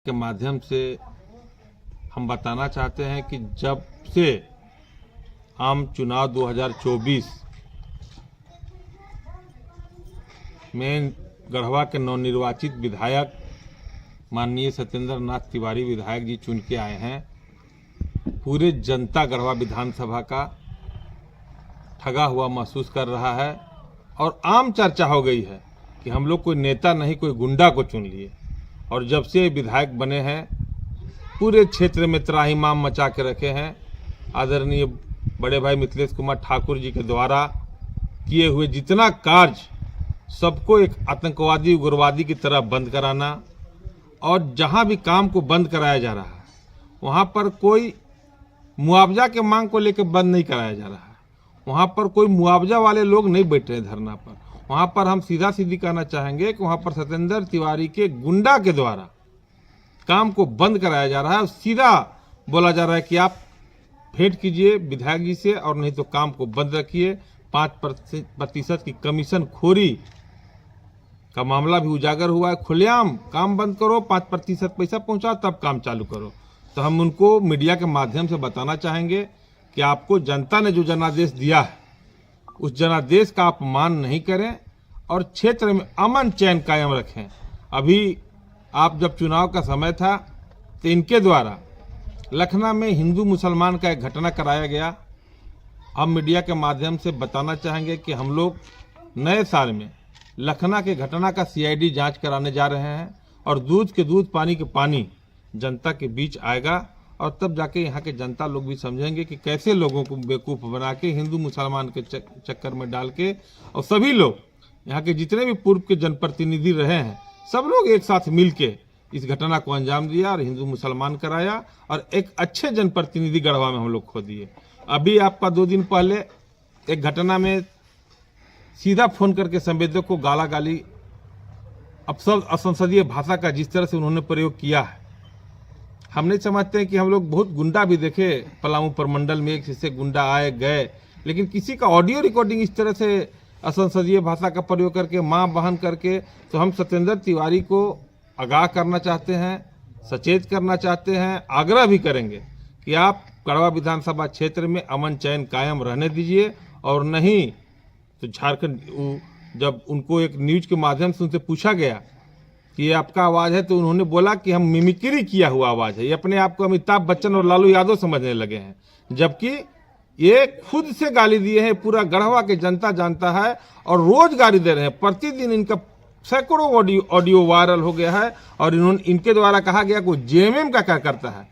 के माध्यम से हम बताना चाहते हैं कि जब से आम चुनाव 2024 में गढ़वा के नवनिर्वाचित विधायक माननीय सत्येंद्र नाथ तिवारी विधायक जी चुन के आए हैं, पूरे जनता गढ़वा विधानसभा का ठगा हुआ महसूस कर रहा है और आम चर्चा हो गई है कि हम लोग कोई नेता नहीं कोई गुंडा को चुन लिए। और जब से विधायक बने हैं पूरे क्षेत्र में त्राहिमाम मचा के रखे हैं। आदरणीय बड़े भाई मिथिलेश कुमार ठाकुर जी के द्वारा किए हुए जितना कार्य सबको एक आतंकवादी उग्रवादी की तरह बंद कराना, और जहां भी काम को बंद कराया जा रहा है वहां पर कोई मुआवजा के मांग को लेकर बंद नहीं कराया जा रहा है। वहां पर कोई मुआवजा वाले लोग नहीं बैठ रहे धरना पर। वहां पर हम सीधा सीधी कहना चाहेंगे कि वहां पर सत्येंद्र तिवारी के गुंडा के द्वारा काम को बंद कराया जा रहा है। सीधा बोला जा रहा है कि आप भेंट कीजिए विधायक जी से और नहीं तो काम को बंद रखिए। 5% की कमीशन खोरी का मामला भी उजागर हुआ है। खुलेआम काम बंद करो, 5% पैसा पहुंचाओ तब काम चालू करो। तो हम उनको मीडिया के माध्यम से बताना चाहेंगे कि आपको जनता ने जो जनादेश दिया है उस जनादेश का अपमान नहीं करें और क्षेत्र में अमन चैन कायम रखें। अभी आप जब चुनाव का समय था तो इनके द्वारा लखनऊ में हिंदू मुसलमान का एक घटना कराया गया। हम मीडिया के माध्यम से बताना चाहेंगे कि हम लोग नए साल में लखनऊ के घटना का सीआईडी जांच कराने जा रहे हैं और दूध के दूध पानी के पानी जनता के बीच आएगा। और तब जाके यहाँ के जनता लोग भी समझेंगे कि कैसे लोगों को बेवकूफ़ बना के हिंदू मुसलमान के चक्कर में डाल के, और सभी लोग यहाँ के जितने भी पूर्व के जनप्रतिनिधि रहे हैं सब लोग एक साथ मिल के इस घटना को अंजाम दिया और हिंदू मुसलमान कराया और एक अच्छे जनप्रतिनिधि गढ़वा में हम लोग खो दिए। अभी आपका 2 दिन पहले एक घटना में सीधा फोन करके संवेदक को गाला गाली असंसदीय भाषा का जिस तरह से उन्होंने प्रयोग किया है, हम नहीं समझते हैं कि हम लोग बहुत गुंडा भी देखे पलामू प्रमंडल में एक से गुंडा आए गए, लेकिन किसी का ऑडियो रिकॉर्डिंग इस तरह से असंसदीय भाषा का प्रयोग करके मां बहन करके, तो हम सत्येंद्र तिवारी को आगाह करना चाहते हैं, सचेत करना चाहते हैं, आग्रह भी करेंगे कि आप गढ़वा विधानसभा क्षेत्र में अमन चैन कायम रहने दीजिए। और नहीं तो झारखंड, जब उनको एक न्यूज के माध्यम से उनसे पूछा गया कि ये आपका आवाज़ है तो उन्होंने बोला कि हम मिमिक्री किया हुआ आवाज़ है। ये अपने आप को अमिताभ बच्चन और लालू यादव समझने लगे हैं, जबकि ये खुद से गाली दिए हैं। पूरा गढ़वा के जनता जानता है और रोज गाली दे रहे हैं। प्रतिदिन इनका सैकड़ों ऑडियो वायरल हो गया है और इनके द्वारा कहा गया कि जेएमएम का कार्यकर्ता है।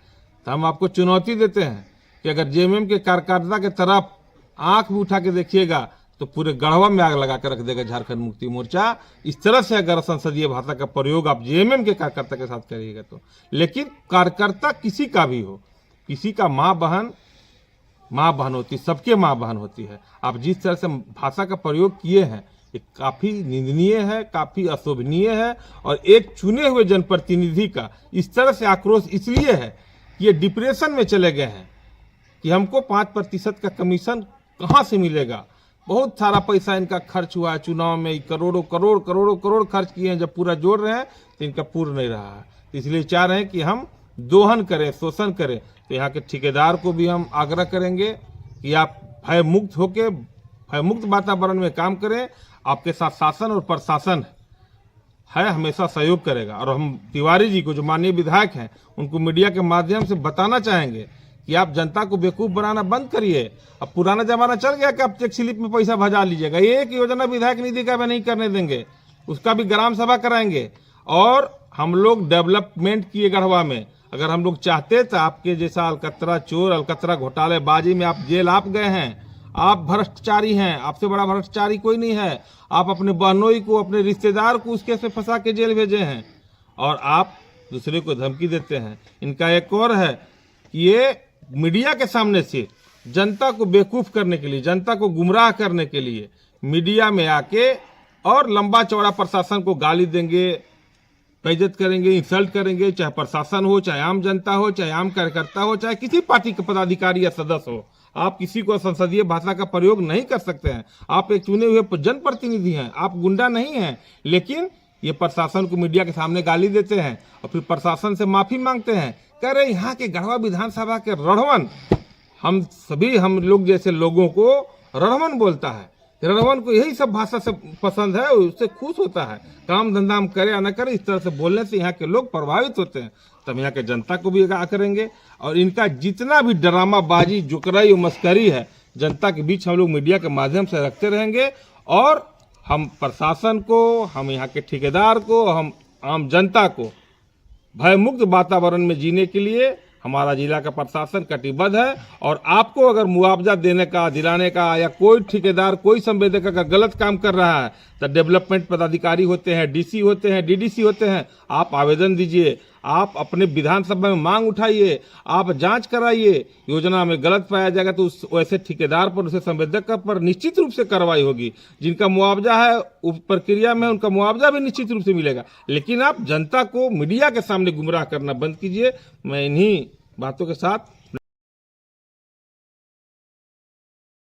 तो हम आपको चुनौती देते हैं कि अगर जेएमएम के कार्यकर्ता के तरफ आंख भी उठा के देखिएगा तो पूरे गढ़वा में आग लगा कर रख देगा झारखंड मुक्ति मोर्चा। इस तरह से अगर संसदीय भाषा का प्रयोग आप जेएमएम के कार्यकर्ता के साथ करिएगा तो। लेकिन कार्यकर्ता किसी का भी हो, किसी का माँ बहन होती, सबके माँ बहन होती है। आप जिस तरह से भाषा का प्रयोग किए हैं ये काफ़ी निंदनीय है, काफ़ी अशोभनीय है। और एक चुने हुए जनप्रतिनिधि का इस तरह से आक्रोश इसलिए है कि ये डिप्रेशन में चले गए हैं कि हमको 5% का कमीशन कहाँ से मिलेगा। बहुत सारा पैसा इनका खर्च हुआ है चुनाव में, करोड़ों खर्च किए हैं। जब पूरा जोड़ रहे हैं तो इनका पूर्ण नहीं रहा है। इसलिए चाह रहे हैं कि हम दोहन करें, शोषण करें। तो यहाँ के ठेकेदार को भी हम आग्रह करेंगे कि आप भयमुक्त वातावरण में काम करें। आपके साथ शासन और प्रशासन है, हमेशा सहयोग करेगा। और हम तिवारी जी को जो माननीय विधायक हैं उनको मीडिया के माध्यम से बताना चाहेंगे कि आप जनता को बेवकूफ़ बनाना बंद करिए। अब पुराना जमाना चल गया कि आप चेक स्लिप में पैसा भजा लीजिएगा। एक योजना विधायक निधि का भी नहीं करने देंगे, उसका भी ग्राम सभा कराएंगे। और हम लोग डेवलपमेंट किए गढ़वा में। अगर हम लोग चाहते तो आपके जैसा अलकतरा चोर, अलकतरा घोटालेबाजी में आप जेल आप गए हैं, आप भ्रष्टाचारी हैं, आपसे बड़ा भ्रष्टाचारी कोई नहीं है। आप अपने बहनोई को, अपने रिश्तेदार को उस केस में फंसा के जेल भेजे हैं और आप दूसरे को धमकी देते हैं। इनका एक और है कि ये मीडिया के सामने से जनता को बेवकूफ़ करने के लिए, जनता को गुमराह करने के लिए मीडिया में आके और लंबा चौड़ा प्रशासन को गाली देंगे, बेइज्जत करेंगे, इंसल्ट करेंगे, चाहे प्रशासन हो, चाहे आम जनता हो, चाहे आम कार्यकर्ता हो, चाहे किसी पार्टी के पदाधिकारी या सदस्य हो। आप किसी को संसदीय भाषा का प्रयोग नहीं कर सकते हैं। आप एक चुने हुए जनप्रतिनिधि हैं, आप गुंडा नहीं हैं। लेकिन ये प्रशासन को मीडिया के सामने गाली देते हैं और फिर प्रशासन से माफी मांगते हैं, कह रहे यहाँ के गढ़वा विधानसभा के रणवन हम लोग जैसे लोगों को रणवन बोलता है। रणवन को यही सब भाषा से पसंद है, उससे खुश होता है। काम धंधा हम करे या न करे, इस तरह से बोलने से यहाँ के लोग प्रभावित होते हैं। तब यहाँ के जनता को भी आगाह करेंगे और इनका जितना भी ड्रामाबाजी जुकराई और मस्करी है जनता के बीच हम लोग मीडिया के माध्यम से रखते रहेंगे। और हम प्रशासन को, हम यहाँ के ठेकेदार को, हम आम जनता को भयमुक्त वातावरण में जीने के लिए हमारा जिला का प्रशासन कटिबद्ध है। और आपको अगर मुआवजा देने का, दिलाने का, या कोई ठेकेदार, कोई संवेदक अगर गलत काम कर रहा है तो डेवलपमेंट पदाधिकारी होते हैं, डीसी होते हैं, डीडीसी होते हैं, आप आवेदन दीजिए, आप अपने विधानसभा में मांग उठाइए, आप जांच कराइए। योजना में गलत पाया जाएगा तो उस वैसे ठेकेदार पर, उसे संवेदक पर निश्चित रूप से कार्रवाई होगी। जिनका मुआवजा है उस प्रक्रिया में उनका मुआवजा भी निश्चित रूप से मिलेगा। लेकिन आप जनता को मीडिया के सामने गुमराह करना बंद कीजिए। मैं इन्हीं बातों के साथ